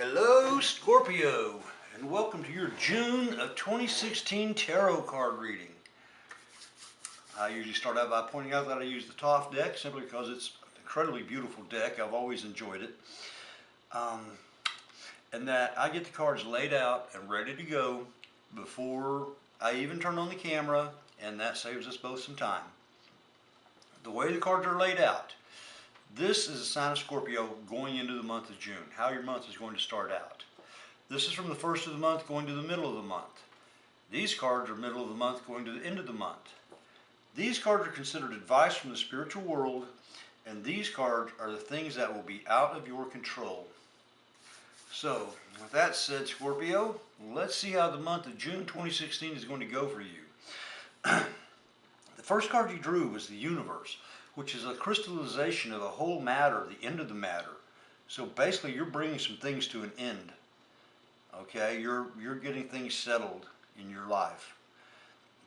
Hello Scorpio, and welcome to your June of 2016 tarot card reading. I usually start out by pointing out that I use the Toff deck simply because it's an incredibly beautiful deck. I've always enjoyed it. And that I get the cards laid out and ready to go before I even turn on the camera, and that saves us both some time. The way the cards are laid out, this is a sign of Scorpio going into the month of June, how your month is going to start out. This is from the first of the month going to the middle of the month. These cards are middle of the month going to the end of the month. These cards are considered advice from the spiritual world, and these cards are the things that will be out of your control. So, with that said, Scorpio, let's see how the month of June 2016 is going to go for you. The first card you drew was the universe, which is a crystallization of the whole matter, the end of the matter. So basically you're bringing some things to an end. Okay, you're getting things settled in your life.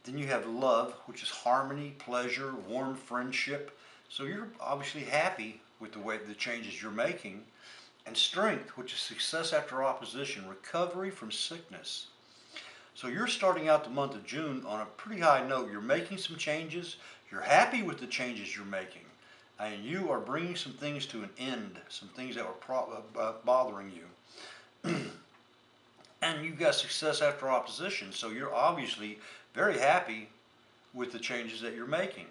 Then you have love, which is harmony, pleasure, warm friendship. So you're obviously happy with the changes you're making. And strength, which is success after opposition, recovery from sickness. So you're starting out the month of June on a pretty high note. You're making some changes. You're happy with the changes you're making. And you are bringing some things to an end, some things that were bothering you. And you've got success after opposition. So you're obviously very happy with the changes that you're making.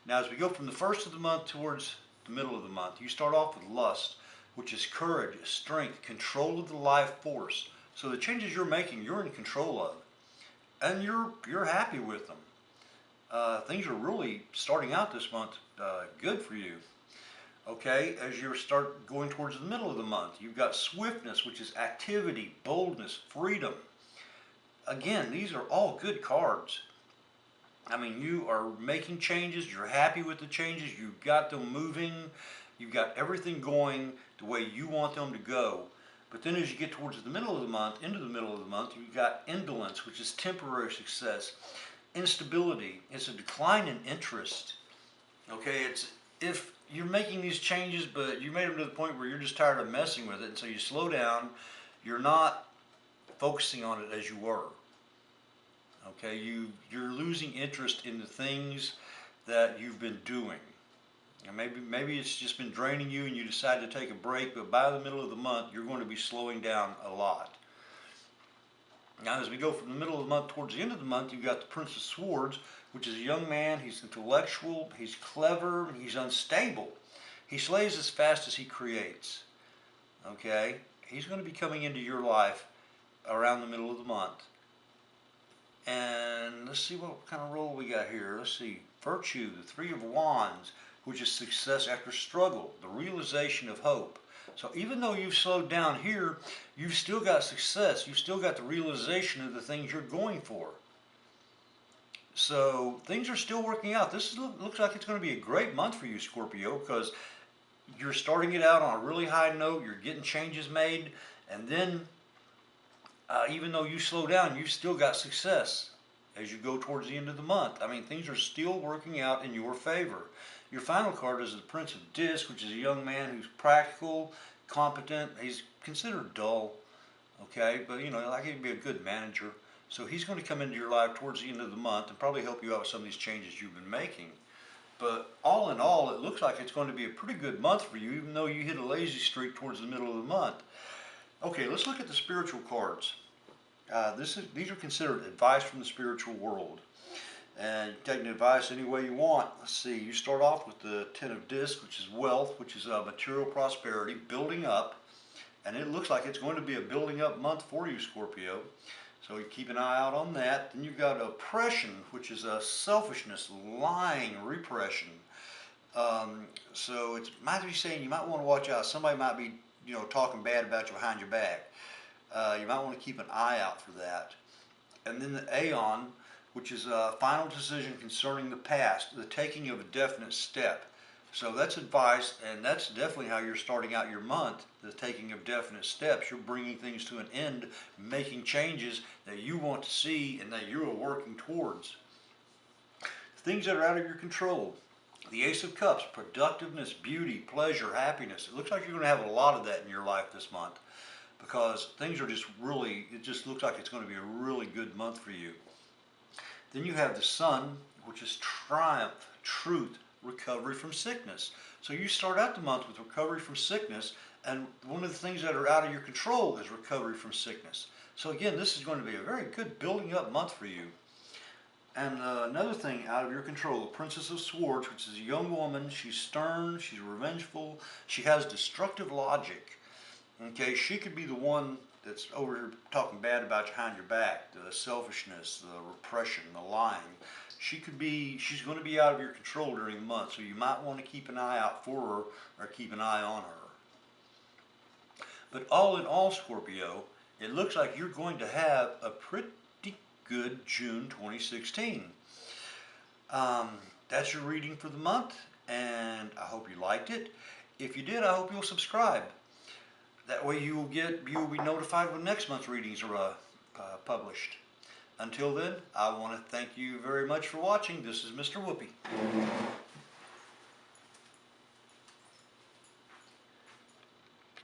Now as we go from the first of the month towards the middle of the month, you start off with lust, which is courage, strength, control of the life force. So the changes you're making, you're in control of, and you're happy with them. Things are really starting out this month good for you. Okay, as you start going towards the middle of the month, you've got swiftness, which is activity, boldness, freedom. Again, these are all good cards. I mean, you are making changes, you're happy with the changes, you've got them moving, you've got everything going the way you want them to go. But then as you get towards the middle of the month, into the middle of the month, you've got indolence, which is temporary success. Instability, it's a decline in interest. Okay, it's if you're making these changes, but you made them to the point where you're just tired of messing with it, and so you slow down, you're not focusing on it as you were. Okay, you're losing interest in the things that you've been doing. And maybe it's just been draining you and you decide to take a break, but by the middle of the month, you're going to be slowing down a lot. Now, as we go from the middle of the month towards the end of the month, you've got the Prince of Swords, which is a young man. He's intellectual, he's clever, he's unstable. He slays as fast as he creates. Okay? He's going to be coming into your life around the middle of the month. And let's see what kind of role we got here. Let's see. Virtue, the Three of Wands, which is success after struggle, the realization of hope. So even though you've slowed down here, you've still got success. You've still got the realization of the things you're going for. So things are still working out. This looks like it's going to be a great month for you, Scorpio, because you're starting it out on a really high note. You're getting changes made. And then even though you slow down, you've still got success as you go towards the end of the month. I mean, things are still working out in your favor. Your final card is the Prince of Discs, which is a young man who's practical, competent. He's considered dull, okay, but you know, like he'd be a good manager. So he's going to come into your life towards the end of the month and probably help you out with some of these changes you've been making. But all in all, it looks like it's going to be a pretty good month for you, even though you hit a lazy streak towards the middle of the month. Okay, let's look at the spiritual cards. These are considered advice from the spiritual world. And you're taking advice any way you want. Let's see, you start off with the Ten of Discs, which is wealth, which is material prosperity, building up. And it looks like it's going to be a building up month for you, Scorpio. So you keep an eye out on that. Then you've got oppression, which is selfishness, lying, repression. So it might be saying you might want to watch out. Somebody might be, talking bad about you behind your back. You might want to keep an eye out for that. And then the Aeon, which is a final decision concerning the past, the taking of a definite step. So that's advice, and that's definitely how you're starting out your month, the taking of definite steps. You're bringing things to an end, making changes that you want to see and that you are working towards. Things that are out of your control. The Ace of Cups, productiveness, beauty, pleasure, happiness. It looks like you're going to have a lot of that in your life this month. because things are just really, it just looks like it's going to be a really good month for you. Then you have the Sun, which is triumph, truth, recovery from sickness. So you start out the month with recovery from sickness, and one of the things that are out of your control is recovery from sickness. So again, this is going to be a very good building up month for you. And another thing out of your control, the Princess of Swords, which is a young woman. She's stern, she's revengeful, she has destructive logic. Okay, she could be the one that's over here talking bad about you behind your back, the selfishness, the repression, the lying. She's going to be out of your control during the month, so you might want to keep an eye out for her or keep an eye on her. But all in all, Scorpio, it looks like you're going to have a pretty good June 2016. That's your reading for the month, and I hope you liked it. If you did, I hope you'll subscribe. That way you will be notified when next month's readings are published. Until then, I want to thank you very much for watching. This is Mr. Whoopi.